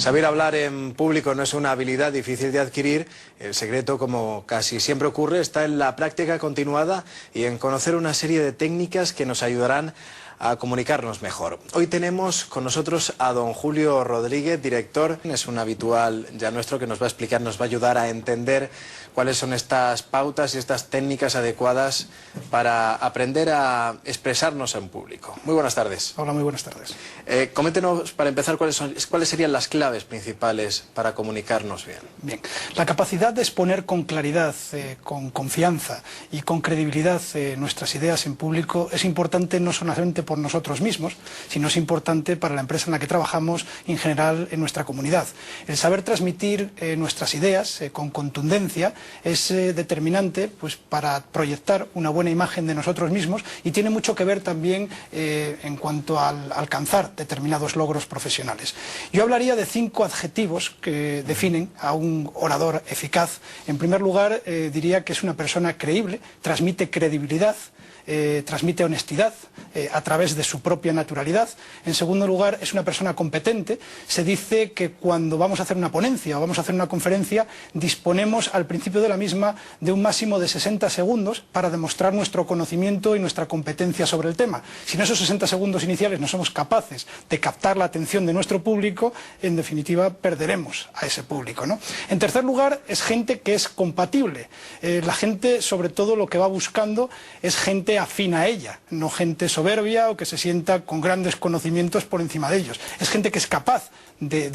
Saber hablar en público no es una habilidad difícil de adquirir. El secreto, como casi siempre ocurre, está en la práctica continuada y en conocer una serie de técnicas que nos ayudarán a comunicarnos mejor. Hoy tenemos con nosotros a don Julio Rodríguez, director. Es un habitual ya nuestro que nos va a explicar, nos va a ayudar a entender cuáles son estas pautas y estas técnicas adecuadas para aprender a expresarnos en público. Muy buenas tardes. Hola, muy buenas tardes. Coméntenos, para empezar, cuáles serían las claves principales para comunicarnos bien. Bien, la capacidad de exponer con claridad, con confianza y con credibilidad nuestras ideas en público es importante no solamente por nosotros mismos, sino es importante para la empresa en la que trabajamos y en general en nuestra comunidad. El saber transmitir nuestras ideas con contundencia es determinante pues, para proyectar una buena imagen de nosotros mismos y tiene mucho que ver también en cuanto al alcanzar determinados logros profesionales. Yo hablaría de 5 adjetivos que definen a un orador eficaz. En primer lugar, diría que es una persona creíble, transmite credibilidad, transmite honestidad a través de su propia naturalidad. En segundo lugar, es una persona competente. Se dice que cuando vamos a hacer una ponencia o vamos a hacer una conferencia, disponemos al principio de la misma de un máximo de 60 segundos para demostrar nuestro conocimiento y nuestra competencia sobre el tema. Si en esos 60 segundos iniciales no somos capaces de captar la atención de nuestro público, en definitiva perderemos a ese público, ¿no? En tercer lugar, es gente que es compatible. La gente, sobre todo, lo que va buscando es gente afín a ella, no gente soberbia o que se sienta con grandes conocimientos por encima de ellos. Es gente que es capaz de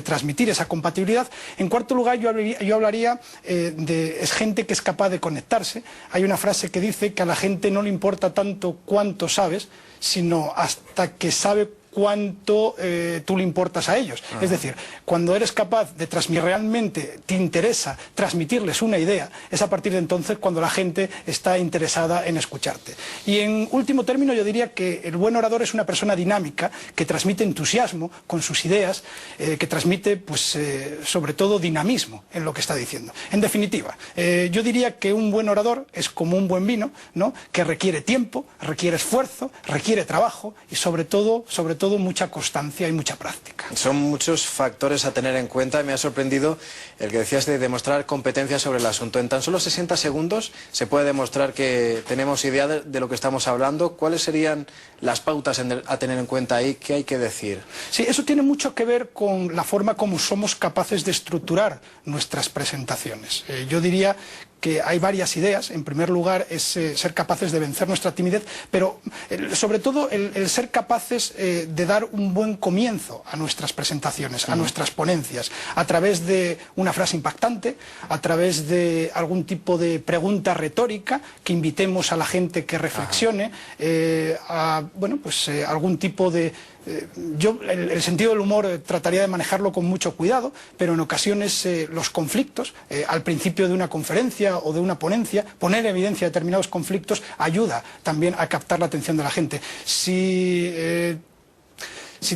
transmitir esa compatibilidad. En cuarto lugar, yo hablaría es gente que es capaz de conectarse. Hay una frase que dice que a la gente no le importa tanto cuánto sabes, sino hasta que sabe cuánto tú le importas a ellos. Es decir, cuando eres capaz de transmitir, realmente te interesa transmitirles una idea, es a partir de entonces cuando la gente está interesada en escucharte. Y en último término, yo diría que el buen orador es una persona dinámica, que transmite entusiasmo con sus ideas, que transmite, pues, sobre todo dinamismo en lo que está diciendo. En definitiva, yo diría que un buen orador es como un buen vino, ¿no?, que requiere tiempo, requiere esfuerzo, requiere trabajo y sobre todo mucha constancia y mucha práctica. Son muchos factores a tener en cuenta y me ha sorprendido el que decías de demostrar competencia sobre el asunto. En tan solo 60 segundos se puede demostrar que tenemos idea de lo que estamos hablando. ¿Cuáles serían las pautas a tener en cuenta ahí? ¿Qué hay que decir? Sí, eso tiene mucho que ver con la forma como somos capaces de estructurar nuestras presentaciones. Yo diría que hay varias ideas. En primer lugar es ser capaces de vencer nuestra timidez, pero sobre todo el ser capaces de dar un buen comienzo a nuestras presentaciones, a nuestras ponencias, a través de una frase impactante, a través de algún tipo de pregunta retórica que invitemos a la gente que reflexione, algún tipo de... Yo el sentido del humor trataría de manejarlo con mucho cuidado, pero en ocasiones los conflictos, al principio de una conferencia o de una ponencia, poner en evidencia determinados conflictos ayuda también a captar la atención de la gente. Si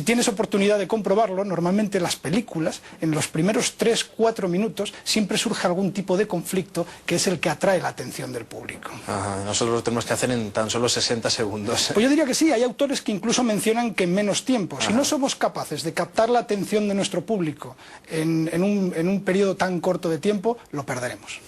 tienes oportunidad de comprobarlo, normalmente en las películas, en los primeros 3-4 minutos, siempre surge algún tipo de conflicto que es el que atrae la atención del público. Ajá, nosotros lo tenemos que hacer en tan solo 60 segundos. Pues yo diría que sí, hay autores que incluso mencionan que en menos tiempo. Si no somos capaces de captar la atención de nuestro público en un periodo tan corto de tiempo, lo perderemos.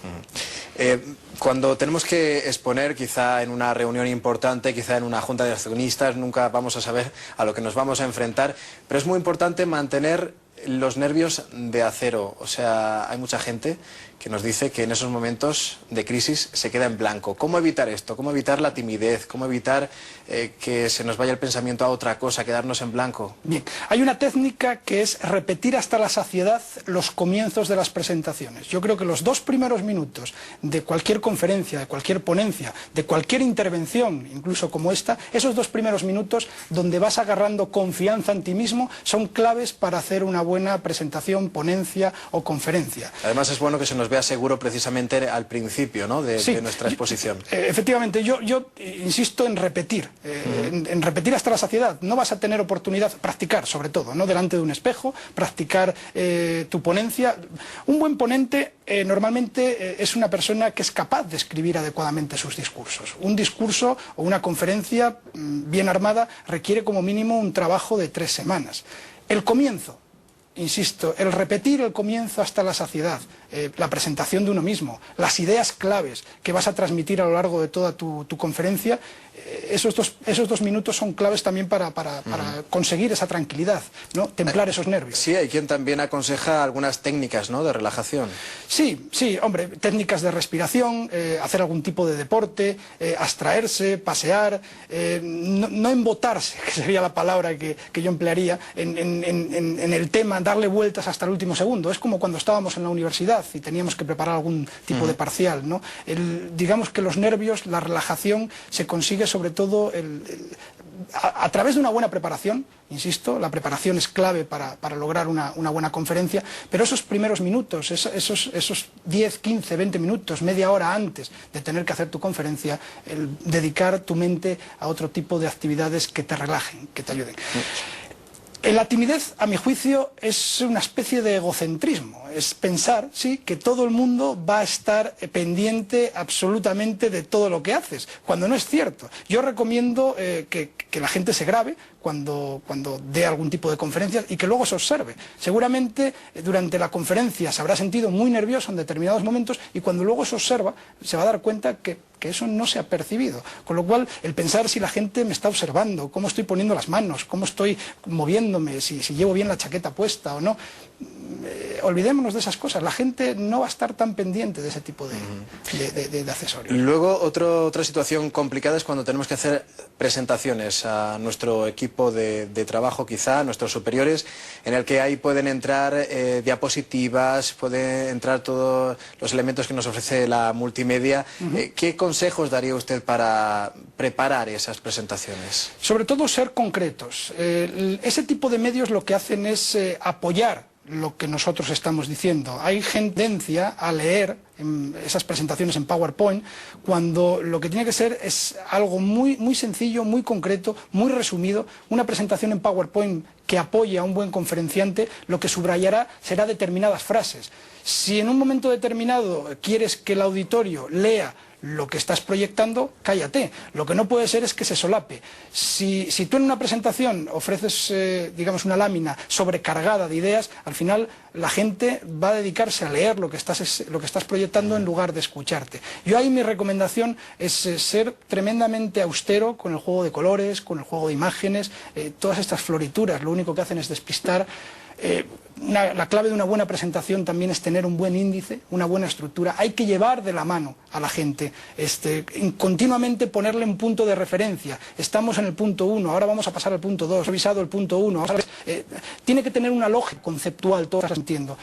Cuando tenemos que exponer, quizá en una reunión importante, quizá en una junta de accionistas, nunca vamos a saber a lo que nos vamos a enfrentar, pero es muy importante mantener los nervios de acero. O sea, hay mucha gente que nos dice que en esos momentos de crisis se queda en blanco. ¿Cómo evitar esto? ¿Cómo evitar la timidez? ¿Cómo evitar que se nos vaya el pensamiento a otra cosa, quedarnos en blanco? Bien, hay una técnica que es repetir hasta la saciedad los comienzos de las presentaciones. Yo creo que los 2 primeros minutos de cualquier conferencia, de cualquier ponencia, de cualquier intervención, incluso como esta, esos 2 primeros minutos donde vas agarrando confianza en ti mismo son claves para hacer una buena presentación, ponencia o conferencia. Además es bueno que se nos vea seguro precisamente al principio, ¿no?, de nuestra exposición. Efectivamente, yo insisto en repetir, en repetir hasta la saciedad. No vas a tener oportunidad, practicar sobre todo, ¿no?, delante de un espejo, practicar tu ponencia. Un buen ponente normalmente es una persona que es capaz de escribir adecuadamente sus discursos. Un discurso o una conferencia bien armada requiere como mínimo un trabajo de 3 semanas. El comienzo insisto, el repetir el comienzo hasta la saciedad, la presentación de uno mismo, las ideas claves que vas a transmitir a lo largo de toda tu conferencia, esos dos minutos son claves también para conseguir esa tranquilidad, ¿no? Templar esos nervios. Sí, hay quien también aconseja algunas técnicas, ¿no?, de relajación. Sí, hombre, técnicas de respiración, hacer algún tipo de deporte, abstraerse, pasear, no embotarse, que sería la palabra que yo emplearía en el tema, darle vueltas hasta el último segundo. Es como cuando estábamos en la universidad y teníamos que preparar algún tipo de parcial, ¿no? Digamos que los nervios, la relajación se consigue sobre todo a través de una buena preparación. Insisto, la preparación es clave para lograr una buena conferencia, pero esos primeros minutos, esos 10, 15, 20 minutos, media hora antes de tener que hacer tu conferencia, el dedicar tu mente a otro tipo de actividades que te relajen, que te ayuden. La timidez, a mi juicio, es una especie de egocentrismo. Es pensar, sí, que todo el mundo va a estar pendiente absolutamente de todo lo que haces, cuando no es cierto. Yo recomiendo que la gente se grabe cuando dé algún tipo de conferencia y que luego se observe. Seguramente durante la conferencia se habrá sentido muy nervioso en determinados momentos y cuando luego se observa se va a dar cuenta que eso no se ha percibido. Con lo cual, el pensar si la gente me está observando, cómo estoy poniendo las manos, cómo estoy moviéndome, si llevo bien la chaqueta puesta o no, olvidémonos de esas cosas. La gente no va a estar tan pendiente de ese tipo de accesorios. Luego, otra situación complicada es cuando tenemos que hacer presentaciones a nuestro equipo de trabajo, quizá, a nuestros superiores, en el que ahí pueden entrar diapositivas, pueden entrar todos los elementos que nos ofrece la multimedia. ¿Qué consejos daría usted para preparar esas presentaciones? Sobre todo ser concretos. Ese tipo de medios lo que hacen es apoyar lo que nosotros estamos diciendo. Hay tendencia a leer esas presentaciones en PowerPoint cuando lo que tiene que ser es algo muy sencillo, muy concreto, muy resumido. Una presentación en PowerPoint que apoye a un buen conferenciante lo que subrayará será determinadas frases. Si en un momento determinado quieres que el auditorio lea lo que estás proyectando, cállate. Lo que no puede ser es que se solape. Si tú en una presentación ofreces, digamos, una lámina sobrecargada de ideas, al final la gente va a dedicarse a leer lo que estás proyectando en lugar de escucharte. Yo ahí mi recomendación es ser tremendamente austero con el juego de colores, con el juego de imágenes, todas estas florituras, lo único que hacen es despistar. La clave de una buena presentación también es tener un buen índice, una buena estructura. Hay que llevar de la mano a la gente, continuamente ponerle un punto de referencia. Estamos en el punto 1, ahora vamos a pasar al punto 2, revisado el punto 1. Tiene que tener una lógica conceptual, todo lo entiendo.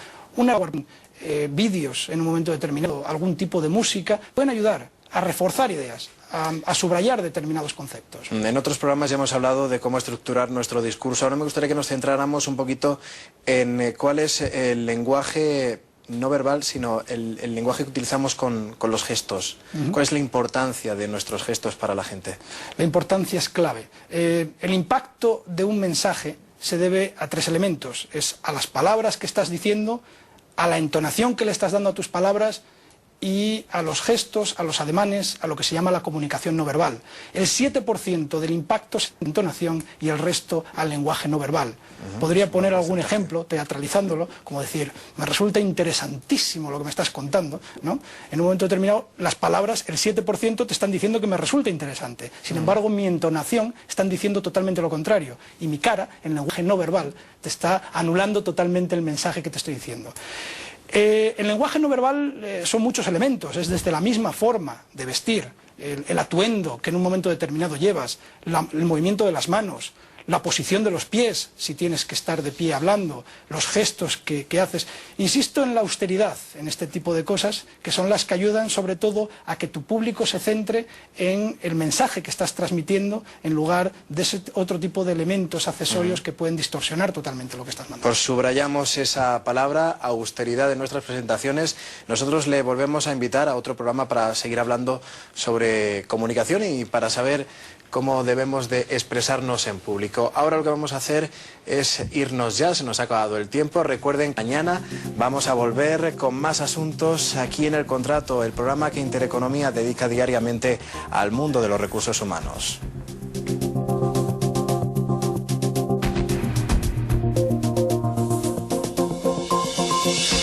Vídeos en un momento determinado, algún tipo de música, pueden ayudar a reforzar ideas, a subrayar determinados conceptos. En otros programas ya hemos hablado de cómo estructurar nuestro discurso. Ahora me gustaría que nos centráramos un poquito en cuál es el lenguaje no verbal, sino el lenguaje que utilizamos con los gestos. ¿Cuál es la importancia de nuestros gestos para la gente? La importancia es clave. El impacto de un mensaje se debe a 3 elementos. Es a las palabras que estás diciendo, a la entonación que le estás dando a tus palabras y a los gestos, a los ademanes, a lo que se llama la comunicación no verbal. El 7% del impacto es la entonación y el resto al lenguaje no verbal. Podría poner algún ejemplo, teatralizándolo, como decir, me resulta interesantísimo lo que me estás contando, ¿no? En un momento determinado, las palabras, el 7% te están diciendo que me resulta interesante. Sin embargo, mi entonación están diciendo totalmente lo contrario. Y mi cara, en lenguaje no verbal, te está anulando totalmente el mensaje que te estoy diciendo. El lenguaje no verbal son muchos elementos, es desde la misma forma de vestir, el atuendo que en un momento determinado llevas, el movimiento de las manos, la posición de los pies, si tienes que estar de pie hablando, los gestos que haces. Insisto en la austeridad, en este tipo de cosas, que son las que ayudan sobre todo a que tu público se centre en el mensaje que estás transmitiendo en lugar de ese otro tipo de elementos, accesorios que pueden distorsionar totalmente lo que estás mandando. Pues subrayamos esa palabra, austeridad, en nuestras presentaciones. Nosotros le volvemos a invitar a otro programa para seguir hablando sobre comunicación y para saber cómo debemos de expresarnos en público. Ahora lo que vamos a hacer es irnos ya, se nos ha acabado el tiempo. Recuerden, mañana vamos a volver con más asuntos aquí en El Contrato, el programa que Intereconomía dedica diariamente al mundo de los recursos humanos. Thank you.